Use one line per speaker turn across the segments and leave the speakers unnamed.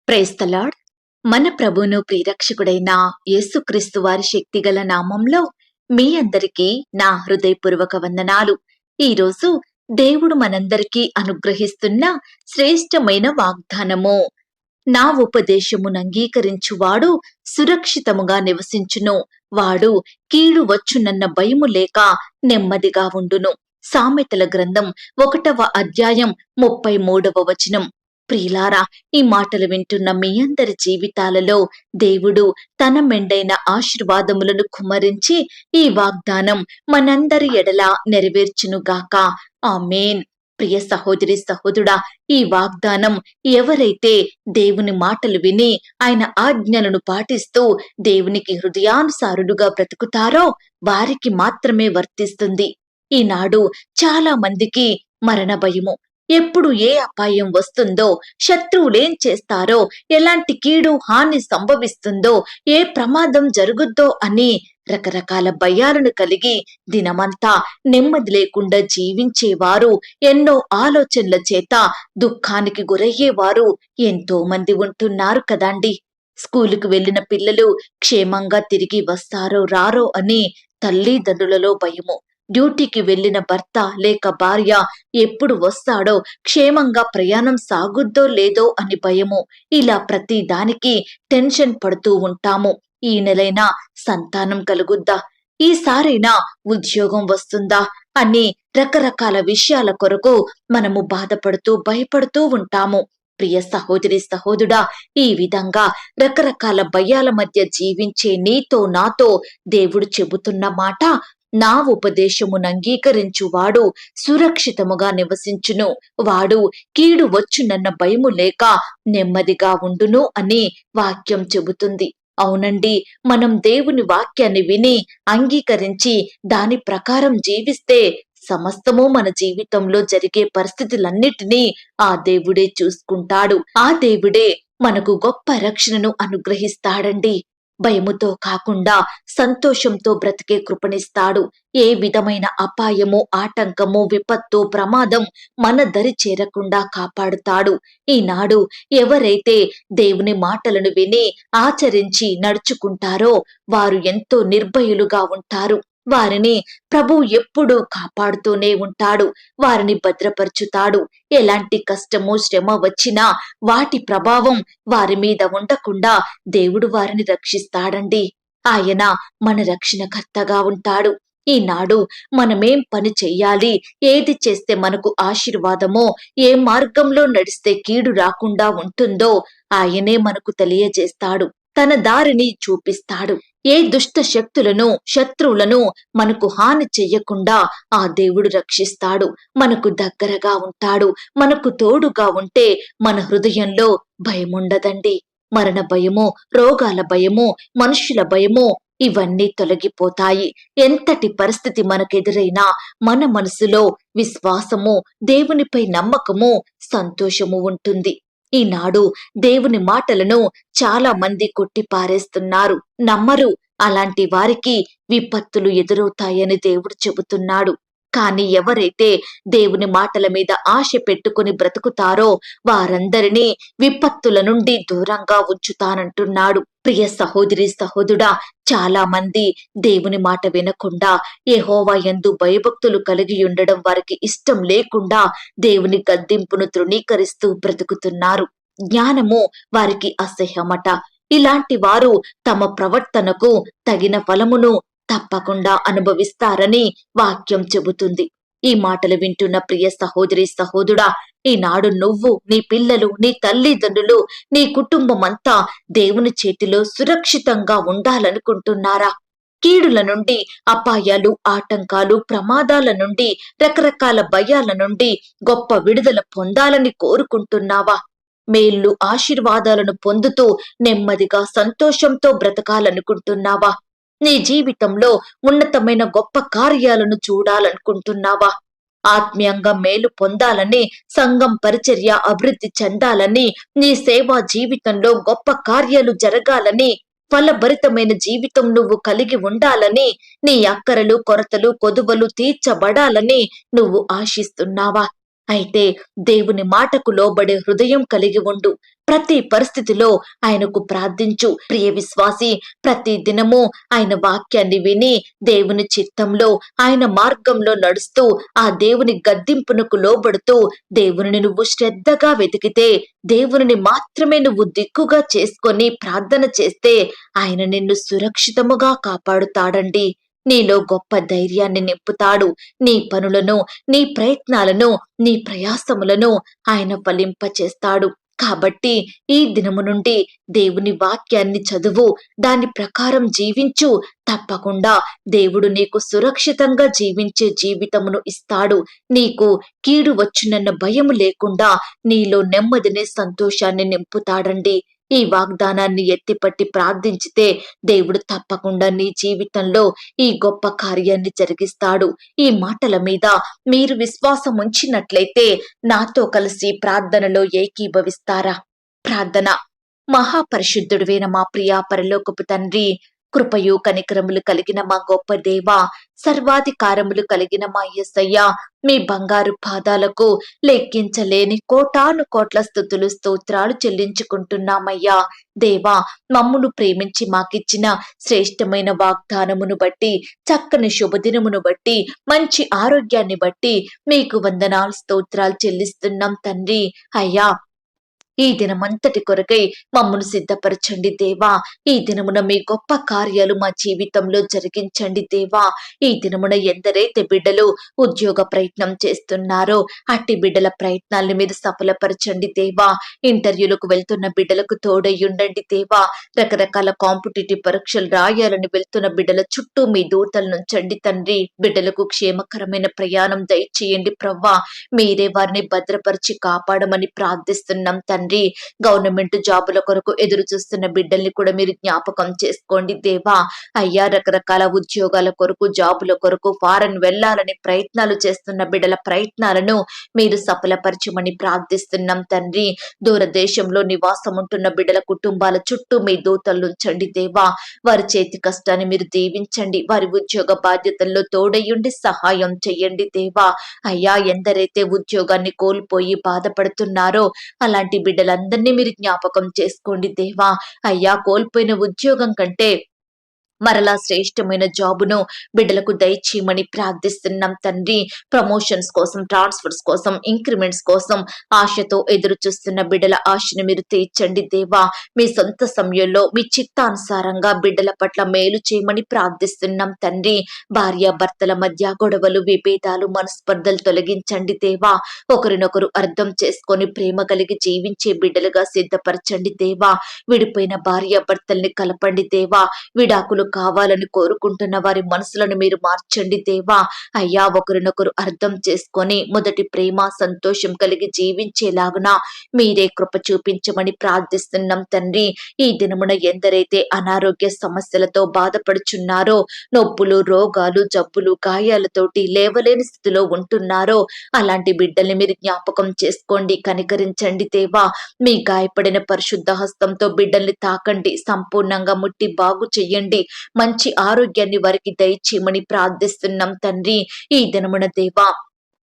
Praise the lord. మన ప్రభువును ప్రియరక్షకుడైన యేసుక్రీస్తు వారి శక్తిగల నామంలో మీ అందరికీ నా హృదయపూర్వక వందనాలు. ఈరోజు దేవుడు మనందరికీ అనుగ్రహిస్తున్న శ్రేష్టమైన వాగ్దానము. నా ఉపదేశమును అంగీకరించువాడు సురక్షితముగా నివసించును, వాడు కీడు వచ్చునన్న భయము లేక నెమ్మదిగా ఉండును. సామెతల గ్రంథం 1వ అధ్యాయం 33వ వచనం. ప్రియులారా, ఈ మాటలు వింటున్న మీ అందరి జీవితాలలో దేవుడు తన మెండైన ఆశీర్వాదములను కుమ్మరించి ఈ వాగ్దానం మనందరి ఎడల నెరవేర్చునుగాక. ఆమేన్. ప్రియ సహోదరి సహోదరుడా, ఈ వాగ్దానం ఎవరైతే దేవుని మాటలు విని ఆయన ఆజ్ఞలను పాటిస్తూ దేవునికి హృదయానుసారులుగా బ్రతుకుతారో వారికి మాత్రమే వర్తిస్తుంది. ఈనాడు చాలా మందికి మరణ భయము, ఎప్పుడు ఏ అపాయం వస్తుందో, శత్రువులేం చేస్తారో, ఎలాంటి కీడు హాని సంభవిస్తుందో, ఏ ప్రమాదం జరుగుద్దో అని రకరకాల భయాలను కలిగి దినమంతా నెమ్మది లేకుండా జీవించేవారు, ఎన్నో ఆలోచనల చేత దుఃఖానికి గురయ్యేవారు ఎంతో మంది ఉంటున్నారు కదండి. స్కూలుకు వెళ్లిన పిల్లలు క్షేమంగా తిరిగి వస్తారో రారో అని తల్లిదండ్రులలో భయము, డ్యూటీకి వెళ్లిన భర్త లేక భార్య ఎప్పుడు వస్తాడో, క్షేమంగా ప్రయాణం సాగుద్దో లేదో అని భయము, ఇలా ప్రతి దానికి టెన్షన్ పడుతూ ఉంటాము. ఈ నెలైనా సంతానం కలుగుద్దా, ఈసారైనా ఉద్యోగం వస్తుందా అని రకరకాల విషయాల కొరకు మనము బాధపడుతూ భయపడుతూ ఉంటాము. ప్రియ సహోదరి సహోదరుడా, ఈ విధంగా రకరకాల భయాల మధ్య జీవించే నీతో నాతో దేవుడు చెబుతున్న మాట, నా ఉపదేశమును అంగీకరించువాడు సురక్షితముగా నివసించును, వాడు కీడు వచ్చునన్న భయము లేక నెమ్మదిగా ఉండును అని వాక్యం చెబుతుంది. అవునండి, మనం దేవుని వాక్యాన్ని విని అంగీకరించి దాని ప్రకారం జీవిస్తే సమస్తము మన జీవితంలో జరిగే పరిస్థితులన్నిటినీ ఆ దేవుడే చూసుకుంటాడు. ఆ దేవుడే మనకు గొప్ప రక్షణను అనుగ్రహిస్తాడండి. భయముతో కాకుండా సంతోషంతో బ్రతికే కృపణిస్తాడు. ఏ విధమైన అపాయము, ఆటంకము, విపత్తు, ప్రమాదం మన దరి చేరకుండా కాపాడుతాడు. ఈనాడు ఎవరైతే దేవుని మాటలను విని ఆచరించి నడుచుకుంటారో వారు ఎంతో నిర్భయులుగా ఉంటారు. వారిని ప్రభువు ఎప్పుడూ కాపాడుతూనే ఉంటాడు, వారిని భద్రపరుచుతాడు. ఎలాంటి కష్టము, శ్రమ వచ్చినా వాటి ప్రభావం వారి మీద ఉండకుండా దేవుడు వారిని రక్షిస్తాడండి. ఆయన మన రక్షణకర్తగా ఉంటాడు. ఈనాడు మనమేం పని చెయ్యాలి, ఏది చేస్తే మనకు ఆశీర్వాదమో, ఏ మార్గంలో నడిస్తే కీడు రాకుండా ఉంటుందో ఆయనే మనకు తెలియజేస్తాడు. తన దారిని చూపిస్తాడు. ఏ దుష్ట శక్తులను, శత్రువులను మనకు హాని చెయ్యకుండా ఆ దేవుడు రక్షిస్తాడు. మనకు దగ్గరగా ఉంటాడు. మనకు తోడుగా ఉంటే మన హృదయంలో భయముండదండి. మరణ భయము, రోగాల భయము, మనుషుల భయము ఇవన్నీ తొలగిపోతాయి. ఎంతటి పరిస్థితి మనకెదురైనా మన మనసులో విశ్వాసము, దేవునిపై నమ్మకము, సంతోషము ఉంటుంది. ఈనాడు దేవుని మాటలను చాలా మంది కొట్టిపారేస్తున్నారు, నమ్మరు. అలాంటి వారికి విపత్తులు ఎదురవుతాయని దేవుడు చెబుతున్నాడు. కానీ ఎవరైతే దేవుని మాటల మీద ఆశ పెట్టుకుని బ్రతుకుతారో వారందరినీ విపత్తుల నుండి దూరంగా ఉంచుతానంటున్నాడు. ప్రియ సహోదరి సహోదరుడా, చాలా మంది దేవుని మాట వినకుండా యెహోవా యందు భయభక్తులు కలిగి ఉండడం వారికి ఇష్టం లేకుండా దేవుని గద్దింపును తృణీకరిస్తూ బ్రతుకుతున్నారు. జ్ఞానము వారికి అసహ్యమట. ఇలాంటి వారు తమ ప్రవర్తనకు తగిన ఫలమును తప్పకుండా అనుభవిస్తారని వాక్యం చెబుతుంది. ఈ మాటలు వింటున్న ప్రియ సహోదరి సహోదరుడా, ఈనాడు నువ్వు, నీ పిల్లలు, నీ తల్లిదండ్రులు, నీ కుటుంబం అంతా దేవుని చేతిలో సురక్షితంగా ఉండాలనుకుంటున్నారా? కీడుల నుండి, అపాయాలు, ఆటంకాలు, ప్రమాదాల నుండి, రకరకాల భయాల నుండి గొప్ప విడుదల పొందాలని కోరుకుంటున్నావా? మేళ్ళు, ఆశీర్వాదాలను పొందుతూ నెమ్మదిగా సంతోషంతో బ్రతకాలనుకుంటున్నావా? నీ జీవితంలో ఉన్నతమైన గొప్ప కార్యాలను చూడాలనుకుంటున్నావా? ఆత్మీయంగా మేలు పొందాలని, సంఘం పరిచర్య అభివృద్ధి చెందాలని, నీ సేవా జీవితంలో గొప్ప కార్యాలు జరగాలని, ఫలభరితమైన జీవితం నువ్వు కలిగి ఉండాలని, నీ అక్కరలు, కొరతలు, కొదువలు తీర్చబడాలని నువ్వు ఆశిస్తున్నావా? అయితే దేవుని మాటకు లోబడే హృదయం కలిగి ఉండు. ప్రతి పరిస్థితిలో ఆయనకు ప్రార్థించు. ప్రియ విశ్వాసి, ప్రతి దినము ఆయన వాక్యాన్ని విని దేవుని చిత్తంలో ఆయన మార్గంలో నడుస్తూ ఆ దేవుని గద్దింపునకు లోబడుతూ దేవుని నువ్వు శ్రద్ధగా వెతికితే, దేవుని మాత్రమే నువ్వు దిక్కుగా చేసుకొని ప్రార్థన చేస్తే ఆయన నిన్ను సురక్షితముగా కాపాడుతాడండి. నీలో గొప్ప ధైర్యాన్ని నింపుతాడు. నీ పనులను, నీ ప్రయత్నాలను, నీ ప్రయాసములను ఆయన ఫలింపచేస్తాడు. కాబట్టి ఈ దినము నుండి దేవుని వాక్యాన్ని చదువు, దాని ప్రకారం జీవించు. తప్పకుండా దేవుడు నీకు సురక్షితంగా జీవించే జీవితమును ఇస్తాడు. నీకు కీడు వచ్చునన్న భయము లేకుండా నీలో నెమ్మదిని, సంతోషాన్ని నింపుతాడండి. ఈ వాగ్దానాన్ని ఎత్తిపట్టి ప్రార్థించితే దేవుడు తప్పకుండా నీ జీవితంలో ఈ గొప్ప కార్యాన్ని జరిగిస్తాడు. ఈ మాటల మీద మీరు విశ్వాసం ఉంచినట్లయితే నాతో కలిసి ప్రార్థనలో ఏకీభవిస్తారా? ప్రార్థన. మహాపరిశుద్ధుడువైన మా ప్రియా పరలోకపు తండ్రి, కృపయు కనికరములు కలిగిన మా గొప్ప దేవ, సర్వాధికారములు కలిగిన మా యేసయ్య, మీ బంగారు పాదాలకు లెక్కించలేని కోటాను కోట్ల స్తుతులు, స్తోత్రాలు చెల్లించుకుంటున్నామయ్యా. దేవా, మమ్మును ప్రేమించి మాకిచ్చిన శ్రేష్టమైన వాగ్దానమును బట్టి, చక్కని శుభదినమును బట్టి, మంచి ఆరోగ్యాన్ని బట్టి మీకు వందనాలు, స్తోత్రాలు చెల్లిస్తున్నాం తండ్రి. అయ్యా, ఈ దినమంతటి కొరకై మమ్మను సిద్ధపరచండి దేవా. ఈ దినమున మీ గొప్ప కార్యాలు మా జీవితంలో జరిగించండి దేవా. ఈ దినమున ఎందరైతే బిడ్డలు ఉద్యోగ ప్రయత్నం చేస్తున్నారో అట్టి బిడ్డల ప్రయత్నాలను మీరు సఫలపరచండి దేవా. ఇంటర్వ్యూలకు వెళ్తున్న బిడ్డలకు తోడయ్యుండండి దేవా. రకరకాల కాంపిటేటివ్ పరీక్షలు రాయాలని వెళ్తున్న బిడ్డల చుట్టూ మీ దూతలు నుంచండి తండ్రి. బిడ్డలకు క్షేమకరమైన ప్రయాణం దయచేయండి ప్రవ్వా. మీరే వారిని భద్రపరిచి కాపాడమని ప్రార్థిస్తున్నాం తండ్రి. గవర్నమెంట్ జాబుల కొరకు ఎదురు చూస్తున్న బిడ్డల్ని కూడా మీరు జ్ఞాపకం చేసుకోండి దేవా. అయ్యా, రకరకాల ఉద్యోగాల కొరకు, జాబుల కొరకు ఫారెన్ వెళ్లాలని ప్రయత్నాలు చేస్తున్న బిడ్డల ప్రయత్నాలను మీరు సఫలపరచమని ప్రార్థిస్తున్నాం తండ్రి. దూరదేశంలో నివాసం ఉంటున్న బిడ్డల కుటుంబాల చుట్టూ మీ దూతలు ఉంచండి దేవా. వారి చేతి కష్టాన్ని మీరు దీవించండి. వారి ఉద్యోగ బాధ్యతల్లో తోడయ్యుండి సహాయం చెయ్యండి దేవా. అయ్యా, ఎందరైతే ఉద్యోగాన్ని కోల్పోయి బాధపడుతున్నారో అలాంటి బిడ్డలందరినీ మీరు జ్ఞాపకం చేసుకోండి దేవా. అయ్యా, కోల్పోయిన ఉద్యోగం కంటే మరలా శ్రేష్టమైన జాబును బిడ్డలకు దయచేయమని ప్రార్థిస్తున్నాం తండ్రి. ప్రమోషన్స్ కోసం, ట్రాన్స్ఫర్స్ కోసం, ఇంక్రిమెంట్స్ కోసం ఆశతో ఎదురు చూస్తున్న బిడ్డల ఆశను మీరు తీర్చండి దేవా. మీ సొంత సమయంలో మీ చిత్తానుసారంగా బిడ్డల పట్ల మేలు చేయమని ప్రార్థిస్తున్నాం తండ్రి. భార్యాభర్తల మధ్య గొడవలు, విభేదాలు, మనస్పర్ధలు తొలగించండి దేవా. ఒకరినొకరు అర్థం చేసుకొని ప్రేమ కలిగి జీవించే బిడ్డలుగా సిద్ధపరచండి దేవా. విడిపోయిన భార్యాభర్తల్ని కలపండి దేవా. విడాకులు కావాలని కోరుకుంటున్న వారి మనసులను మీరు మార్చండి దేవా. అయ్యా, ఒకరినొకరు అర్థం చేసుకొని మొదటి ప్రేమ, సంతోషం కలిగి జీవించేలాగున మీరే కృప చూపించమని ప్రార్థిస్తున్నాం తండ్రి. ఈ దినమున ఎందరైతే అనారోగ్య సమస్యలతో బాధపడుచున్నారో, నొప్పులు, రోగాలు, జబ్బులు, గాయాలతోటి లేవలేని స్థితిలో ఉంటున్నారో అలాంటి బిడ్డల్ని మీరు జ్ఞాపకం చేసుకోండి, కనికరించండి దేవా. మీ గాయపడిన పరిశుద్ధ హస్తంతో బిడ్డల్ని తాకండి, సంపూర్ణంగా ముట్టి బాగు చెయ్యండి. మంచి ఆరోగ్యాన్ని వారికి దయచేయమని ప్రార్థిస్తున్నాం తండ్రి. ఈ దినమున దేవా,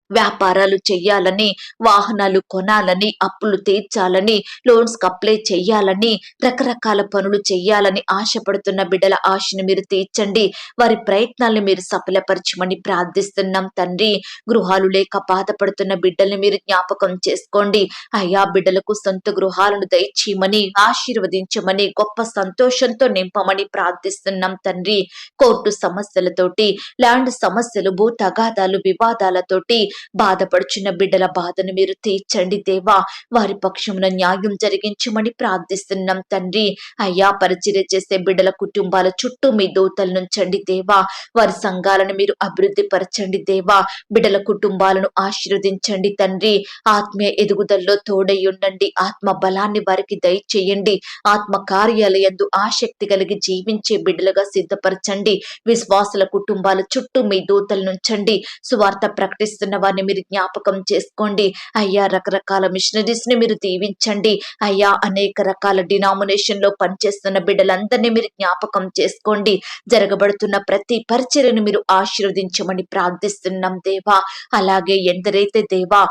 వ్యాపారాలు చెయ్యాలని, వాహనాలు కొనాలని, అప్పులు తీర్చాలని, లోన్స్ అప్లై చెయ్యాలని, రకరకాల పనులు చెయ్యాలని ఆశపడుతున్న బిడ్డల ఆశను మీరు తీర్చండి. వారి ప్రయత్నాలను మీరు సఫలపరచమని ప్రార్థిస్తున్నాం తండ్రి. గృహాలు లేక బాధపడుతున్న బిడ్డల్ని మీరు జ్ఞాపకం చేసుకోండి. అయ్యా, బిడ్డలకు సొంత గృహాలను దయచేయమని, ఆశీర్వదించమని, గొప్ప సంతోషంతో నింపమని ప్రార్థిస్తున్నాం తండ్రి. కోర్టు సమస్యలతోటి, ల్యాండ్ సమస్యలు, భూ తగాదాలు, వివాదాలతోటి బాధపడుచున్న బిడ్డల బాధను మీరు తీర్చండి దేవా. వారి పక్షమున న్యాయం జరిగించమని ప్రార్థిస్తున్నాం తండ్రి. అయ్యా, పరిచర్య చేసే బిడ్డల కుటుంబాల చుట్టూ మీ దూతలు నుంచండి దేవా. వారి సంఘాలను మీరు అభివృద్ధి పరచండి దేవా. బిడ్డల కుటుంబాలను ఆశీర్వదించండి తండ్రి. ఆత్మీయ ఎదుగుదలలో తోడై ఉండండి. ఆత్మ బలాన్ని వారికి దయచేయండి. ఆత్మ కార్యాలయందు ఆసక్తి కలిగి జీవించే బిడ్డలుగా సిద్ధపరచండి. విశ్వాసుల కుటుంబాల చుట్టూ మీ దూతలు నుంచండి. సువార్త ప్రకటిస్తున్న వారిని మీరు జ్ఞాపకం చేసుకోండి. అయ్యా, రకరకాల మిషనరీస్ ని మీరు దీవించండి. అయ్యా, అనేక రకాల డినామినేషన్ లో పనిచేస్తున్న బిడ్డలందరినీ మీరు జ్ఞాపకం చేసుకోండి. జరగబడుతున్న ప్రతి పరిచర్యను మీరు ఆశీర్వదించమని ప్రార్థిస్తున్నాం దేవా. అలాగే ఎందరైతే దేవా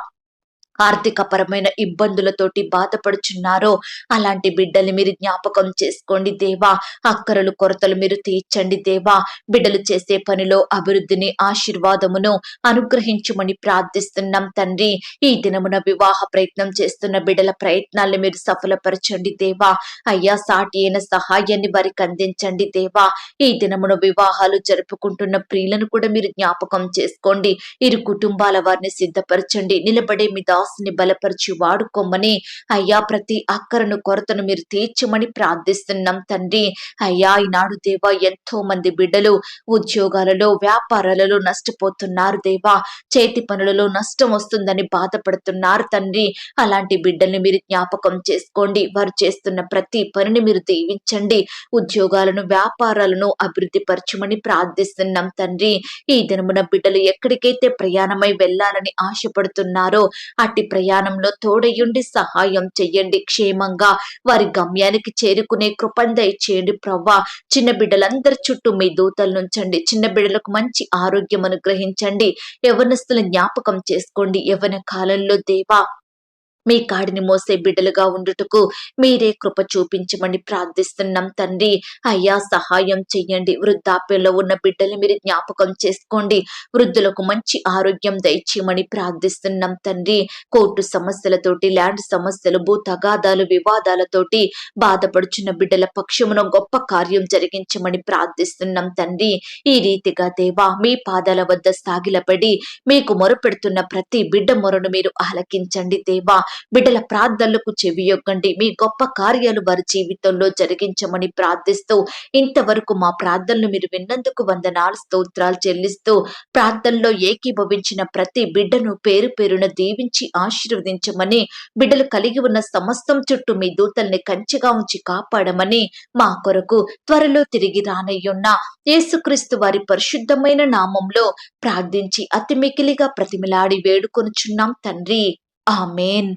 ఆర్థికపరమైన ఇబ్బందులతోటి బాధపడుచున్నారో అలాంటి బిడ్డల్ని మీరు జ్ఞాపకం చేసుకోండి దేవా. అక్కరలు కొరతలు మీరు తీర్చండి దేవా. బిడ్డలు చేసే పనిలో అభివృద్ధిని ఆశీర్వాదమును అనుగ్రహించమని ప్రార్థిస్తున్నాం తండ్రి. ఈ దినమున వివాహ ప్రయత్నం చేస్తున్న బిడ్డల ప్రయత్నాలను మీరు సఫలపరచండి దేవా. అయ్యా, సాటి అయిన సహాయాన్ని వారికి అందించండి దేవా. ఈ దినమున వివాహాలు జరుపుకుంటున్న ప్రియులను కూడా మీరు జ్ఞాపకం చేసుకోండి. ఇరు కుటుంబాల వారిని సిద్ధపరచండి. నిలబడే మీ దాసుని బలపరిచి వాడుకోమని అయ్యా, ప్రతి అక్కరను కొరతను మీరు తీర్చమని ప్రార్థిస్తున్నాం తండ్రి. అయ్యా, ఈనాడు దేవా ఎంతో మంది బిడ్డలు ఉద్యోగాలలో వ్యాపారాలలో నష్టపోతున్నారు దేవా. చేతి పనులలో నష్టం వస్తుందని బాధపడుతున్నారు తండ్రి. అలాంటి బిడ్డల్ని మీరు జ్ఞాపకం చేసుకోండి. వారు చేస్తున్న ప్రతి పనిని మీరు దీవించండి. ఉద్యోగాలను వ్యాపారాలను అభివృద్ధి పరచమని ప్రార్థిస్తున్నాం తండ్రి. ఈ దినమున బిడ్డలు ఎక్కడికైతే ప్రయాణమై వెళ్ళాలని ఆశపడుతున్నారో అట్టి ప్రయాణంలో తోడయుండి సహాయం చెయ్యండి. క్షేమంగా వారి గమ్యానికి చేరుకునే కృపను దయచేయండి ప్రవ్వా. చిన్న బిడ్డలందరి చుట్టూ మీ దూతలు నుంచండి. చిన్న బిడ్డలకు మంచి ఆరోగ్యం అనుగ్రహించండి. యవ్వనస్తుల జ్ఞాపకం చేసుకోండి. యవ్వన కాలంలో దేవా మీ కాడిని మోసే బిడ్డలుగా ఉండుటకు మీరే కృప చూపించమని ప్రార్థిస్తున్నాం తండ్రి. అయ్యా, సహాయం చెయ్యండి. వృద్ధాప్యంలో ఉన్న బిడ్డల్ని మీరు జ్ఞాపకం చేసుకోండి. వృద్ధులకు మంచి ఆరోగ్యం దయచేయమని ప్రార్థిస్తున్నాం తండ్రి. కోర్టు సమస్యలతోటి, ల్యాండ్ సమస్యలు, భూ తగాదాలు, వివాదాలతోటి బాధపడుచున్న బిడ్డల పక్షమున గొప్ప కార్యం జరిగించమని ప్రార్థిస్తున్నాం తండ్రి. ఈ రీతిగా దేవా మీ పాదాల వద్ద సాగిలపడి మీకు మొరపెడుతున్న ప్రతి బిడ్డ మొరను మీరు ఆలకించండి దేవా. బిడ్డల ప్రార్థనలకు చెవియొగ్గండి. మీ గొప్ప కార్యాలు వారి జీవితంలో జరిగించమని ప్రార్థిస్తూ ఇంతవరకు మా ప్రార్థనలు మీరు విన్నందుకు వందనాలు స్తోత్రాలు చెల్లిస్తూ ప్రార్థనలో ఏకీభవించిన ప్రతి బిడ్డను పేరు పేరున దీవించి ఆశీర్వదించమని, బిడ్డలు కలిగి ఉన్న సమస్తం చుట్టూ మీ దూతల్ని కంచెగా ఉంచి కాపాడమని, మా కొరకు త్వరలో తిరిగి రానయ్యున్న యేసుక్రీస్తు వారి పరిశుద్ధమైన నామంలో ప్రార్థించి అతి మికిలిగా ప్రతిమిలాడి వేడుకొనుచున్నాం తండ్రి. ఆమేన్.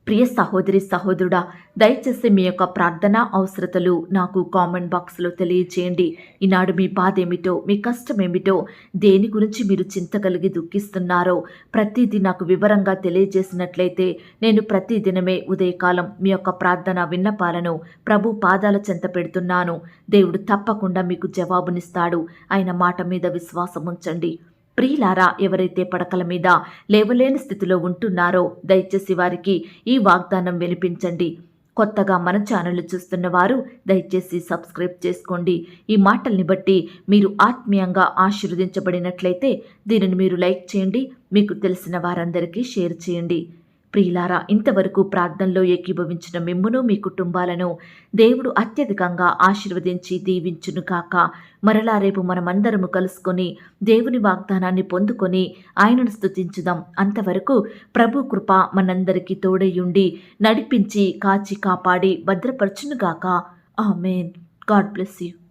ప్రియ సహోదరి సహోదరుడా, దయచేసి మీ యొక్క ప్రార్థన అవసరతలు నాకు కామెంట్ బాక్స్లో తెలియజేయండి. ఈనాడు మీ బాధ ఏమిటో, మీ కష్టం ఏమిటో, దేని గురించి మీరు చింత కలిగి దుఃఖిస్తున్నారో ప్రతిదీ నాకు వివరంగా తెలియజేసినట్లయితే నేను ప్రతిదినమే ఉదయకాలం మీ యొక్క ప్రార్థన విన్నపాలను ప్రభు పాదాల చెంత పెడుతున్నాను. దేవుడు తప్పకుండా మీకు జవాబునిస్తాడు. ఆయన మాట మీద విశ్వాసం ఉంచండి. ప్రియులారా, ఎవరైతే పడకల మీద లేవలేని స్థితిలో ఉంటున్నారో దయచేసి వారికి ఈ వాగ్దానం వినిపించండి. కొత్తగా మన ఛానల్ చూస్తున్న వారు దయచేసి సబ్స్క్రైబ్ చేసుకోండి. ఈ మాటల్ని బట్టి మీరు ఆత్మీయంగా ఆశీర్వదించబడినట్లయితే దీనిని మీరు లైక్ చేయండి. మీకు తెలిసిన వారందరికీ షేర్ చేయండి. ప్రియులారా, ఇంతవరకు ప్రార్థనలో ఏకీభవించిన మిమ్మును మీ కుటుంబాలను దేవుడు అత్యధికంగా ఆశీర్వదించి దీవించును కాక. మరలా రేపు మనమందరము కలుసుకొని దేవుని వాగ్దానాన్ని పొందుకొని ఆయనను స్తుతించుదాం. అంతవరకు ప్రభు కృప మనందరికీ తోడయుండి నడిపించి కాచి కాపాడి భద్రపరచునుగాక. ఆమేన్. God bless you.